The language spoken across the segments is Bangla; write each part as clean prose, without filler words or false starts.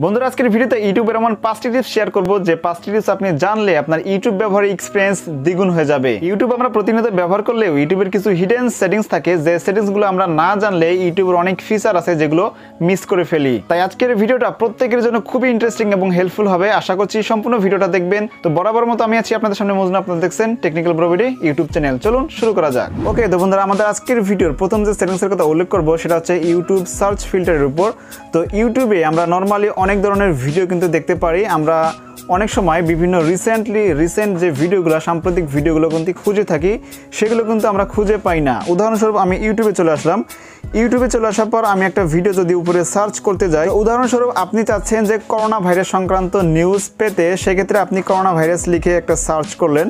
বন্ধুরা আজকের ভিডিওতে ইউটিউবের এমন 5টি টিপস শেয়ার করব যে 5টি টিপস আপনি জানলে আপনার ইউটিউব ব্যবহারের এক্সপেরিয়েন্স দ্বিগুণ হয়ে যাবে। ইউটিউব আমরা প্রতিনিয়ত ব্যবহার করলেও ইউটিউবের কিছু হিডেন সেটিংস থাকে যে সেটিংসগুলো আমরা না জানলে ইউটিউবের অনেক ফিচার আছে যেগুলো মিস করে ফেলি। তাই আজকের ভিডিওটা প্রত্যেকের জন্য খুবই ইন্টারেস্টিং এবং হেল্পফুল হবে। আশা করছি সম্পূর্ণ ভিডিওটা দেখবেন। তো বরাবর মতো আমি আছি আপনাদের সামনে মজনু, আপনারা দেখছেন technical bro video YouTube channel. চলুন শুরু করা যাক। ওকে, তো বন্ধুরা আমাদের আজকের ভিডিওর প্রথম যে সেটিংসের কথা উল্লেখ করব সেটা হচ্ছে ইউটিউব সার্চ ফিল্টারের উপর। তো ইউটিউবে আমরা নর্মালি অনেক ধরনের ভিডিও কিন্তু দেখতে পারি। আমরা অনেক সময় বিভিন্ন রিসেন্ট যে ভিডিওগুলো, সাম্প্রতিক ভিডিওগুলো কিন্তু খুঁজে থাকি, সেগুলো কিন্তু আমরা খুঁজে পাই না। উদাহরণস্বরূপ আমি ইউটিউবে চলে আসলাম। ইউটিউবে চলে আসার পর আমি একটা ভিডিও যদি উপরে সার্চ করতে যাই, উদাহরণস্বরূপ আপনি চাচ্ছেন যে করোনা ভাইরাস সংক্রান্ত নিউজ পেতে, সেক্ষেত্রে আপনি করোনা ভাইরাস লিখে একটা সার্চ করলেন।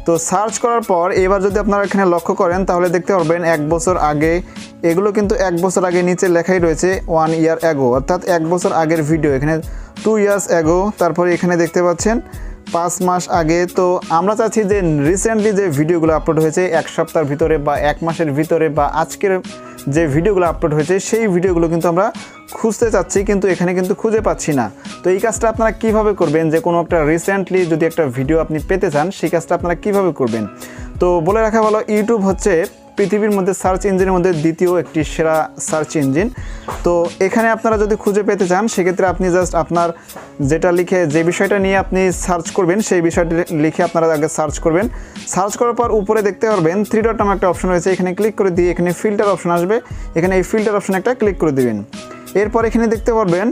তো সার্চ করার পর এবার যদি আপনারা এখানে লক্ষ্য করেন তাহলে দেখতে পারবেন 1 বছর আগে, এগুলো কিন্তু 1 বছর আগে নিচে লেখাই রয়েছে 1 year ago, অর্থাৎ 1 বছর আগের ভিডিও। এখানে 2 years ago, তারপরে এখানে দেখতে পাচ্ছেন 5 মাস আগে। তো আমরা চাচ্ছি যে রিসেন্টলি যে ভিডিওগুলো আপলোড হয়েছে 1 সপ্তাহের ভিতরে বা 1 মাসের ভিতরে বা আজকের যে ভিডিওগুলো আপলোড হয়েছে সেই ভিডিওগুলো কিন্তু আমরা খুঁজতে চাচ্ছি, কিন্তু এখানে কিন্তু খুঁজে পাচ্ছি না। তো এই কাজটা আপনারা কিভাবে করবেন, যে কোনো একটা রিসেন্টলি যদি একটা ভিডিও আপনি পেতে চান সেই কাজটা আপনারা কিভাবে করবেন? তো বলে রাখা ভালো, ইউটিউব হচ্ছে পৃথিবীর মধ্যে সার্চ ইঞ্জিনের মধ্যে দ্বিতীয় একটি সেরা সার্চ ইঞ্জিন। তো এখানে আপনারা যদি খুঁজে পেতে চান সেক্ষেত্রে আপনি জাস্ট আপনার যেটা লিখে, যে বিষয়টা নিয়ে আপনি সার্চ করবেন সেই বিষয়টি লিখে আপনারা আগে সার্চ করবেন। সার্চ করার পর উপরে দেখতে পারবেন 3 ডট নামে একটা অপশন রয়েছে, এখানে ক্লিক করে দিয়ে এখানে ফিল্টার অপশন আসবে, এখানে এই ফিল্টার অপশন একটা ক্লিক করে দিবেন। এরপর এখানে দেখতে পারবেন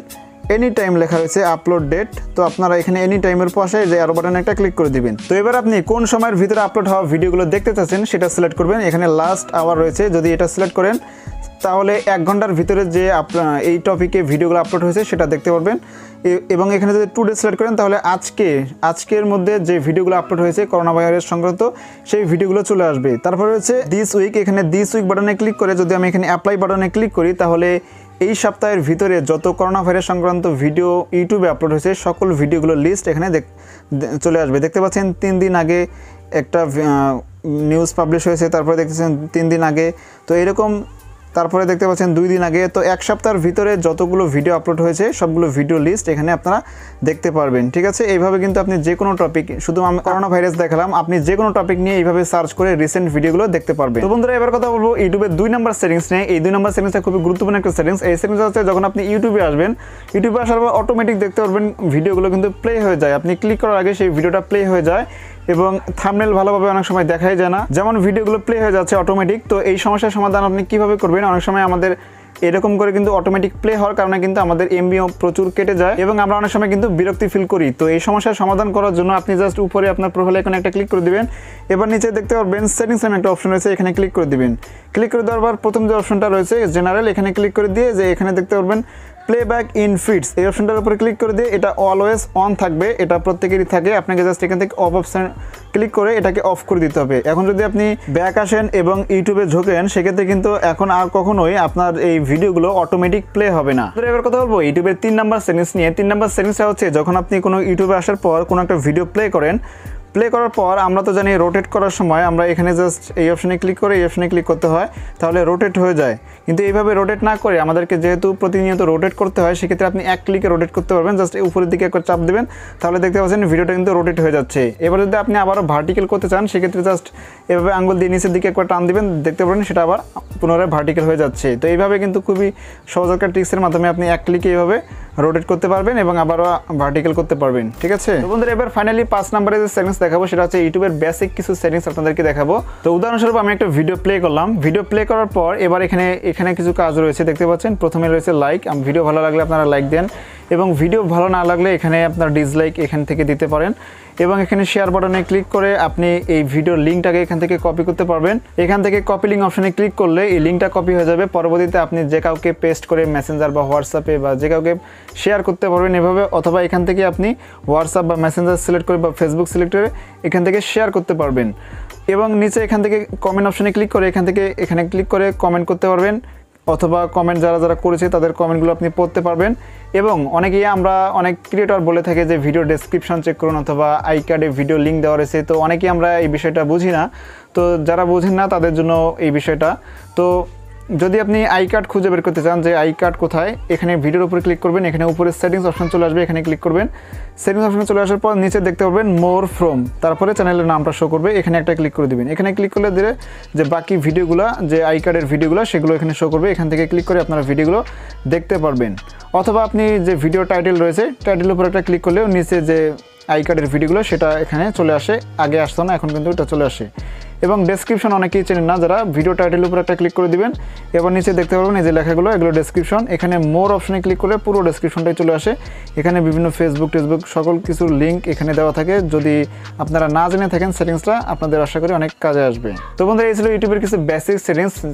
এনি টাইম লেখা রয়েছে আপলোড ডেট। তো আপনারা এখানে এনি টাইমের পাশে যে আরো বাটন একটা ক্লিক করে দিবেন। তো এবার আপনি কোন সময়ের ভিতরে আপলোড হওয়া ভিডিওগুলো দেখতে চাচ্ছেন সেটা সিলেক্ট করবেন। এখানে লাস্ট আওয়ার রয়েছে, যদি এটা সিলেক্ট করেন তাহলে 1 ঘন্টার ভিতরে যে এই টপিকে ভিডিওগুলো আপলোড হয়েছে সেটা দেখতে পারবেন। এবং এখানে যদি টুডে সিলেক্ট করেন তাহলে আজকের মধ্যে যে ভিডিওগুলো আপলোড হয়েছে করোনা ভাইরাস সংক্রান্ত সেই ভিডিওগুলো চলে আসবে। তারপরে হচ্ছে দিস উইক, এখানে দিস উইক বাটনে ক্লিক করে যদি আমি এখানে অ্যাপ্লাই বাটনে ক্লিক করি তাহলে এই সপ্তাহের ভিতরে যত করোনা ভাইরাস সংক্রান্ত ভিডিও ইউটিউবে আপলোড হয়েছে সকল ভিডিওগুলোর লিস্ট এখানে চলে আসবে। দেখতে পাচ্ছেন 3 দিন আগে একটা নিউজ পাবলিশ হয়েছে, তারপরে দেখতেছেন 3 দিন আগে, তো এরকম তারপরে দেখতে পাচ্ছেন 2 দিন আগে। তো 1 সপ্তাহের ভিতরে যতগুলো ভিডিও আপলোড হয়েছে সবগুলো ভিডিও লিস্ট এখানে আপনারা দেখতে পারবেন। ঠিক আছে, এইভাবে কিন্তু আপনি যে কোনো টপিক, শুধু আমি করোনা ভাইরাস দেখালাম, আপনি যে কোনো টপিক নিয়ে এইভাবে সার্চ করে রিসেন্ট ভিডিওগুলো দেখতে পারবেন। তো বন্ধুরা এবার কথা বলবো ইউটিউবের 2 নম্বর সেটিংস নিয়ে। এই 2 নম্বর সেটিংসটা খুবই গুরুত্বপূর্ণ একটা সেটিংস। এই সেটিংসটা হচ্ছে যখন আপনি ইউটিউবে আসবেন, ইউটিউবে আসার পর অটোমেটিক দেখতে পারবেন ভিডিওগুলো কিন্তু প্লে হয়ে যায়। আপনি ক্লিক করার আগে সেই ভিডিওটা প্লে হয়ে যায় এবং থাম্বনেল ভালোভাবে অনেক সময় দেখাই যায় না, যেমন ভিডিওগুলো প্লে হয়ে যাচ্ছে অটোমেটিক। তো এই সমস্যার সমাধান আপনি কিভাবে করবেন? অনেক সময় আমাদের এরকম করে কিন্তু অটোমেটিক প্লে হওয়ার কারণে কিন্তু আমাদের এমবিও প্রচুর কেটে যায় এবং আমরা অনেক সময় কিন্তু বিরক্তি ফিল করি। তো এই সমস্যার সমাধান করার জন্য আপনি জাস্ট উপরে আপনার প্রোফাইল আইকনে একটা ক্লিক করে দিবেন। এবার নিচে দেখতে পারবেন সেটিংস নামে একটা অপশন রয়েছে, এখানে ক্লিক করে দিবেন। ক্লিক করে দেওয়ার পর প্রথম যে অপশনটা রয়েছে জেনারেল, এখানে ক্লিক করে দিয়ে যে এখানে দেখতে পারবেন প্লেব্যাক ইন ফিডস, এই অপশনটার উপরে ক্লিক করে দিয়ে এটা অলওয়েজ অন থাকবে, এটা প্রত্যেকেরই থাকে। আপনাকে জাস্ট এখান থেকে অফ অপশন ক্লিক করে এটাকে অফ করে দিতে হবে। এখন যদি আপনি ব্যাক আসেন এবং ইউটিউবে ঝোঁকেন সেক্ষেত্রে কিন্তু এখন আর কখনোই আপনার এই ভিডিওগুলো অটোমেটিক প্লে হবে না। তো এবার কথা বলবো ইউটিউবের 3 নম্বর সেটিংস নিয়ে। 3 নম্বর সেটিংসটা হচ্ছে যখন আপনি কোনো ইউটিউবে আসার পর কোনো একটা ভিডিও প্লে করার পর আমরা তো জানি রোটেট করার সময় আমরা এখানে জাস্ট এই অপশনে ক্লিক করে এই অপশনে ক্লিক করতে হয়, তাহলে রোটেট হয়ে যায়। কিন্তু এইভাবে রোটেট না করে আমাদেরকে যেহেতু প্রতিনিয়ত রোটেট করতে হয়, সেক্ষেত্রে আপনি 1 ক্লিকে রোটেট করতে পারবেন। জাস্ট উপরের দিকে একবার চাপ দেবেন, তাহলে দেখতে পাচ্ছেন ভিডিওটা কিন্তু রোটেট হয়ে যাচ্ছে। এবার যদি আপনি আবারও ভার্টিক্যাল করতে চান সেক্ষেত্রে জাস্ট এভাবে আঙ্গুল দিয়ে নিচের দিকে একবার টান দিবেন, দেখতে পাবেন সেটা আবার পুনরায় ভার্টিক্যাল হয়ে যাচ্ছে। তো এইভাবে কিন্তু খুবই সহজ একটা ট্রিক্সের মাধ্যমে আপনি 1 ক্লিকে এইভাবে রোটেট করতে পারবেন এবং আবারও ভার্টিক্যাল করতে পারবেন। ঠিক আছে, তো বন্ধুরা এবার ফাইনালি 5 নম্বরের যে সেটিংস দেখাবো সেটা হচ্ছে ইউটিউবের বেসিক কিছু সেটিংস আপনাদেরকে দেখাবো। তো উদাহরণস্বরূপ আমি একটা ভিডিও প্লে করলাম। ভিডিও প্লে করার পর এবার এখানে কিছু কাজ রয়েছে, দেখতে পাচ্ছেন। প্রথমে রয়েছে লাইক, ভিডিও ভালো লাগলে আপনারা লাইক দেন এবং ভিডিও ভালো না লাগলে এখানে আপনার ডিসলাইক এখান থেকে দিতে পারেন। এবং এখানে শেয়ার বাটনে ক্লিক করে আপনি এই ভিডিওর লিঙ্কটাকে এখান থেকে কপি করতে পারবেন। এখান থেকে কপি লিঙ্ক অপশনে ক্লিক করলে এই লিঙ্কটা কপি হয়ে যাবে। পরবর্তীতে আপনি যে কাউকে পেস্ট করে মেসেঞ্জার বা হোয়াটসঅ্যাপে বা যে কাউকে শেয়ার করতে পারবেন এভাবে, অথবা এখান থেকে আপনি হোয়াটসঅ্যাপ বা মেসেঞ্জার সিলেক্ট করে বা ফেসবুক সিলেক্ট করে এখান থেকে শেয়ার করতে পারবেন। এবং নিচে এখান থেকে কমেন্ট অপশনে ক্লিক করে এখানে ক্লিক করে কমেন্ট করতে পারবেন, অথবা কমেন্ট যারা করেছে তাদের কমেন্টগুলো আপনি পড়তে পারবেন। এবং অনেক ক্রিয়েটর বলে থাকে যে ভিডিও ডেসক্রিপশন চেক করুন অথবা আই কার্ডে ভিডিও লিঙ্ক দেওয়া রয়েছে। তো অনেকেই আমরা এই বিষয়টা বুঝি না, তো যারা বুঝেন না তাদের জন্য এই বিষয়টা। তো যদি আপনি আই কার্ড খুঁজে বের করতে চান যে আই কার্ড কোথায়, এখানে ভিডিওর উপরে ক্লিক করবেন, এখানে উপরে সেটিংস অপশন চলে আসবে, এখানে ক্লিক করবেন। সেটিংস অপশনে চলে আসার পর নিচে দেখতে পাবেন মোর ফ্রম, তারপরে চ্যানেলের নামটা শো করবে, এখানে একটা ক্লিক করে দিবেন। এখানে ক্লিক করলে দিলে যে বাকি ভিডিওগুলো যে আই কার্ডের ভিডিওগুলো সেগুলো এখানে শো করবে, এখান থেকে ক্লিক করে আপনারা ভিডিওগুলো দেখতে পারবেন। অথবা আপনি যে ভিডিও টাইটেল রয়েছে টাইটেলের উপর একটা ক্লিক করলেও নিচে যে আই কার্ডের ভিডিওগুলো সেটা এখানে চলে আসে, আগে আসতো না, এখন কিন্তু এটা চলে আসে। এবং ডেসক্রিপশন অনেকেই চেনেন না, যারা ভিডিও টাইটেলের উপর একটা ক্লিক করে দিবেন, এবার নিচে দেখতে পারবেন এই যে লেখাগুলো, এগুলো ডেসক্রিপশন। এখানে মোর অপশনে ক্লিক করলে পুরো ডেসক্রিপশনটাই চলে আসে, এখানে বিভিন্ন ফেসবুক টেসবুক সকল কিছুর লিঙ্ক এখানে দেওয়া থাকে। যদি আপনারা না জেনে থাকেন সেটিংসটা, আপনাদের আশা করি অনেক কাজে আসবে। তো বন্ধুরা, এই ছিল ইউটিউবের কিছু বেসিক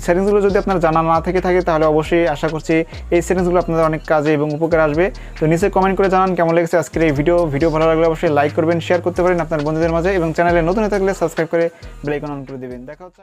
সেটিংসগুলো যদি আপনার জানা না থেকে থাকে তাহলে অবশ্যই আশা করছি এই সেটিংসগুলো আপনাদের অনেক কাজে এবং উপকার আসবে। তো নিচে কমেন্ট করে জানান কেমন লেগেছে আজকের এই ভিডিও ভালো লাগলে অবশ্যই লাইক করবেন, শেয়ার করতে পারেন আপনার বন্ধুদের মাঝে, এবং চ্যানেলে নতুন হয়ে থাকলে সাবস্ক্রাইব করে বেল আইকন অন করে দিবেন। দেখা হচ্ছে।